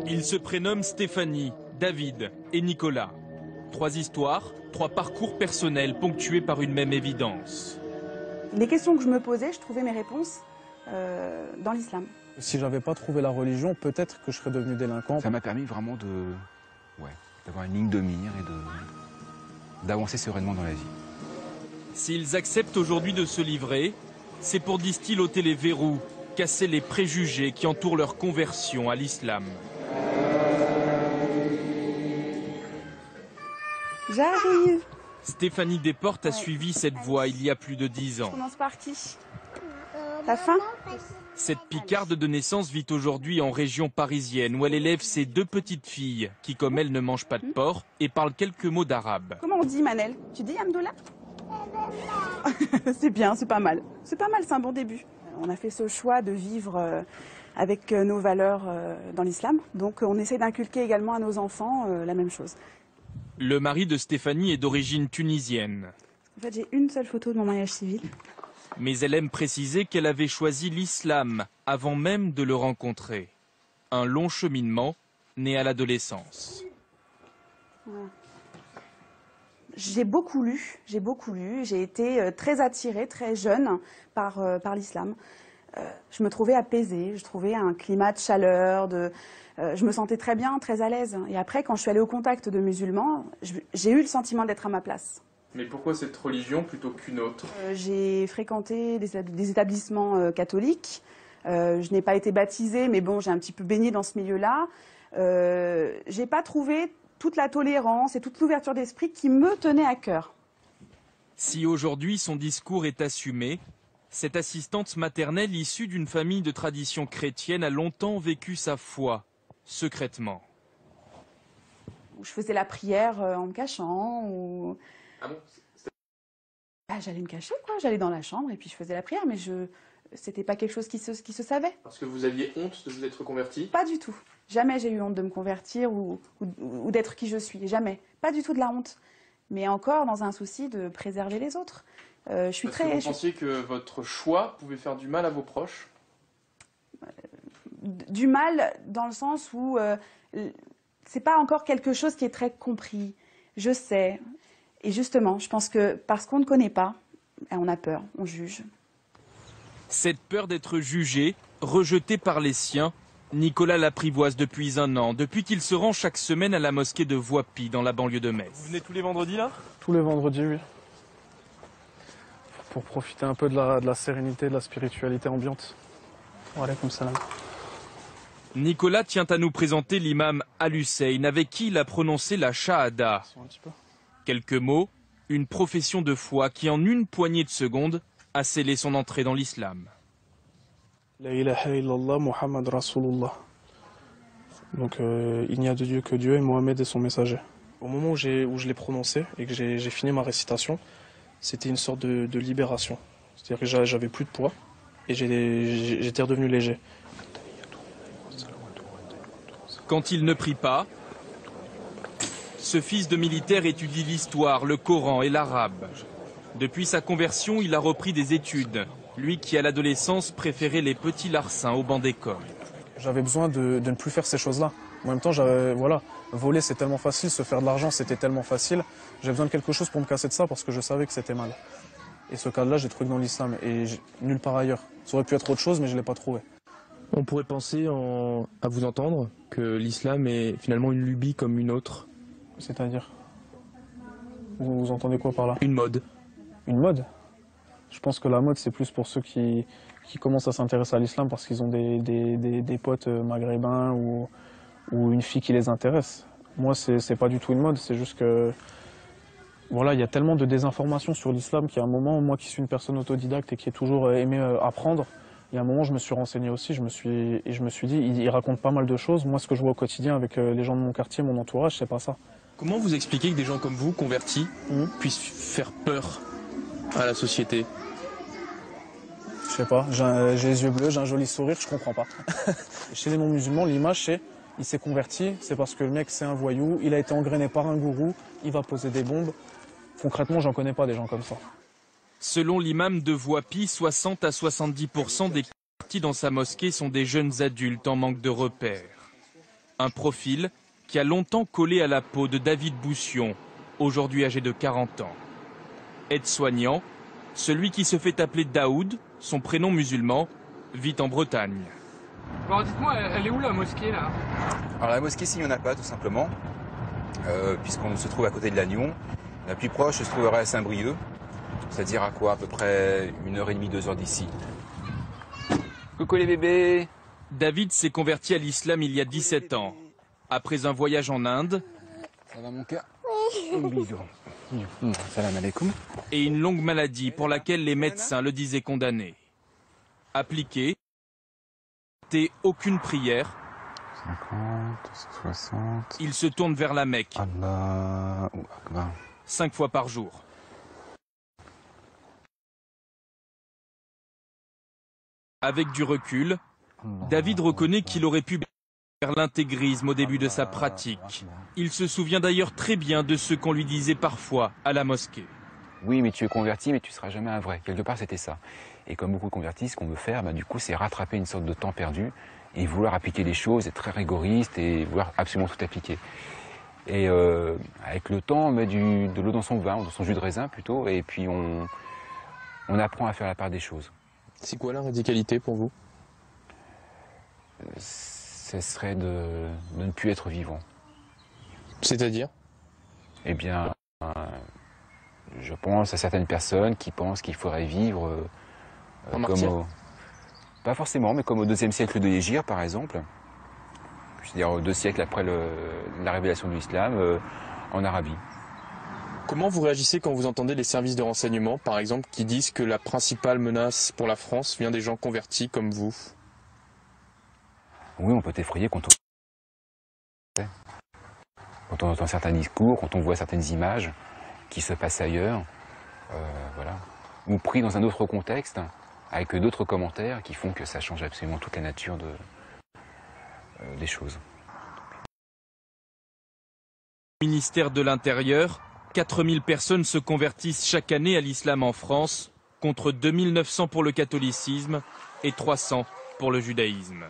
Ils se prénomment Stéphanie, David et Nicolas. 3 histoires, 3 parcours personnels ponctués par une même évidence. Les questions que je me posais, je trouvais mes réponses dans l'islam. Si j'avais pas trouvé la religion, peut-être que je serais devenu délinquant. Ça m'a permis vraiment d'avoir une ligne de mire et d'avancer sereinement dans la vie. S'ils acceptent aujourd'hui de se livrer, c'est pour, disent-ils, ôter les verrous, casser les préjugés qui entourent leur conversion à l'islam. J'arrive. Stéphanie Desportes a suivi cette voie il y a plus de 10 ans. Je commence par qui? T'as faim? Cette Picarde de naissance vit aujourd'hui en région parisienne où elle élève ses 2 petites filles qui, comme elle, ne mangent pas de porc et parlent quelques mots d'arabe. Comment on dit, Manel? Tu dis Amdoula? C'est bien, c'est pas mal. C'est pas mal, c'est un bon début. On a fait ce choix de vivre avec nos valeurs dans l'islam. Donc on essaie d'inculquer également à nos enfants la même chose. Le mari de Stéphanie est d'origine tunisienne. En fait, j'ai une seule photo de mon mariage civil. Mais elle aime préciser qu'elle avait choisi l'islam avant même de le rencontrer. Un long cheminement né à l'adolescence. Voilà. J'ai beaucoup lu, j'ai été très attirée, très jeune par l'islam. Je me trouvais apaisée, je trouvais un climat de chaleur, je me sentais très bien, très à l'aise. Et après, quand je suis allée au contact de musulmans, j'ai eu le sentiment d'être à ma place. Mais pourquoi cette religion plutôt qu'une autre? J'ai fréquenté des établissements catholiques. Je n'ai pas été baptisée, mais bon, j'ai un petit peu baigné dans ce milieu-là. J'ai pas trouvé toute la tolérance et toute l'ouverture d'esprit qui me tenait à cœur. Si aujourd'hui son discours est assumé, cette assistante maternelle issue d'une famille de tradition chrétienne a longtemps vécu sa foi, secrètement. Je faisais la prière en me cachant. Ou... Ah bon? J'allais me cacher, quoi. J'allais dans la chambre et puis je faisais la prière, mais c'était pas quelque chose qui se savait. Parce que vous aviez honte de vous être convertie? Pas du tout. Jamais j'ai eu honte de me convertir ou d'être qui je suis. Jamais. Pas du tout de la honte. Mais encore dans un souci de préserver les autres. Je suis Parce que vous pensiez que votre choix pouvait faire du mal à vos proches? Du mal dans le sens où c'est pas encore quelque chose qui est très compris. Je sais. Et justement, je pense que parce qu'on ne connaît pas, on a peur, on juge. Cette peur d'être jugé, rejeté par les siens, Nicolas l'apprivoise depuis 1 an, depuis qu'il se rend chaque semaine à la mosquée de Voipy, dans la banlieue de Metz. Vous venez tous les vendredis là? Tous les vendredis, oui. Pour profiter un peu de la sérénité, de la spiritualité ambiante. Voilà, comme ça là. Nicolas tient à nous présenter l'imam Al-Hussein, avec qui il a prononcé la Shahada. Quelques mots, une profession de foi qui, en une poignée de secondes, a scellé son entrée dans l'islam. La ilaha illallah Muhammad Rasulullah. Donc il n'y a de Dieu que Dieu et Mohamed est son messager. Au moment où je l'ai prononcé et que j'ai fini ma récitation, c'était une sorte de libération. C'est-à-dire que j'avais plus de poids et j'étais redevenu léger. Quand il ne prie pas, ce fils de militaire étudie l'histoire, le Coran et l'arabe. Depuis sa conversion, il a repris des études. Lui qui, à l'adolescence, préférait les petits larcins au banc d'école. J'avais besoin de ne plus faire ces choses-là. En même temps, voler c'est tellement facile, se faire de l'argent c'était tellement facile. J'avais besoin de quelque chose pour me casser de ça parce que je savais que c'était mal. Et ce cadre-là, j'ai trouvé dans l'islam et nulle part ailleurs. Ça aurait pu être autre chose, mais je ne l'ai pas trouvé. On pourrait penser, à vous entendre, que l'islam est finalement une lubie comme une autre. C'est-à-dire? Vous entendez quoi par là? Une mode. Une mode? Je pense que la mode, c'est plus pour ceux qui commencent à s'intéresser à l'islam parce qu'ils ont des potes maghrébins ou une fille qui les intéresse. Moi, c'est pas du tout une mode, c'est juste que... Voilà, il y a tellement de désinformation sur l'islam qu'à un moment, moi qui suis une personne autodidacte et qui ai toujours aimé apprendre, il y a un moment, je me suis renseigné aussi, je me suis dit, il raconte pas mal de choses. Moi, ce que je vois au quotidien avec les gens de mon quartier, mon entourage, c'est pas ça. Comment vous expliquez que des gens comme vous, convertis, puissent faire peur à la société? Je sais pas, j'ai les yeux bleus, j'ai un joli sourire, je comprends pas. Chez les non-musulmans, l'image c'est, il s'est converti, c'est parce que le mec c'est un voyou, il a été engrainé par un gourou, il va poser des bombes. Concrètement, j'en connais pas des gens comme ça. Selon l'imam de Voipy, 60 à 70% des convertis dans sa mosquée sont des jeunes adultes en manque de repères. Un profil qui a longtemps collé à la peau de David Boussion, aujourd'hui âgé de 40 ans. Aide-soignant, celui qui se fait appeler Daoud, son prénom musulman, vit en Bretagne. Bon, dites-moi, elle est où la mosquée là? Alors la mosquée, s'il n'y en a pas, tout simplement, puisqu'on se trouve à côté de Lannion. La plus proche se trouverait à Saint-Brieuc, c'est-à-dire à quoi? À peu près 1h30, 2h d'ici. Coucou les bébés! David s'est converti à l'islam il y a 17 ans. Après un voyage en Inde, Ça va mon cœur? Un bisou. Salam alaikum. et une longue maladie pour laquelle les médecins le disaient condamné. Appliqué, aucune prière, 50, 60... il se tourne vers la Mecque, Allahu Akbar. 5 fois par jour. Avec du recul, David reconnaît qu'il aurait pu faire l'intégrisme au début de sa pratique. Il se souvient d'ailleurs très bien de ce qu'on lui disait parfois à la mosquée. Oui, mais tu es converti, mais tu ne seras jamais un vrai. Quelque part, c'était ça. Et comme beaucoup de convertis, ce qu'on veut faire, du coup, c'est rattraper une sorte de temps perdu et vouloir appliquer les choses, être très rigoriste et vouloir absolument tout appliquer. Et avec le temps, on met de l'eau dans son vin, dans son jus de raisin plutôt, et puis on apprend à faire la part des choses. C'est quoi la radicalité pour vous? Ce serait de ne plus être vivant. C'est-à-dire? Eh bien, je pense à certaines personnes qui pensent qu'il faudrait vivre En martyr? Pas forcément, mais comme au IIe siècle de l'Hégire, par exemple. C'est-à-dire 2 siècles après la révélation de l'islam, en Arabie. Comment vous réagissez quand vous entendez les services de renseignement, par exemple, qui disent que la principale menace pour la France vient des gens convertis comme vous? Oui, on peut effrayer quand on entend certains discours, quand on voit certaines images qui se passent ailleurs, voilà. Ou pris dans un autre contexte, avec d'autres commentaires qui font que ça change absolument toute la nature des choses. Au ministère de l'Intérieur, 4000 personnes se convertissent chaque année à l'islam en France, contre 2900 pour le catholicisme et 300 pour le judaïsme.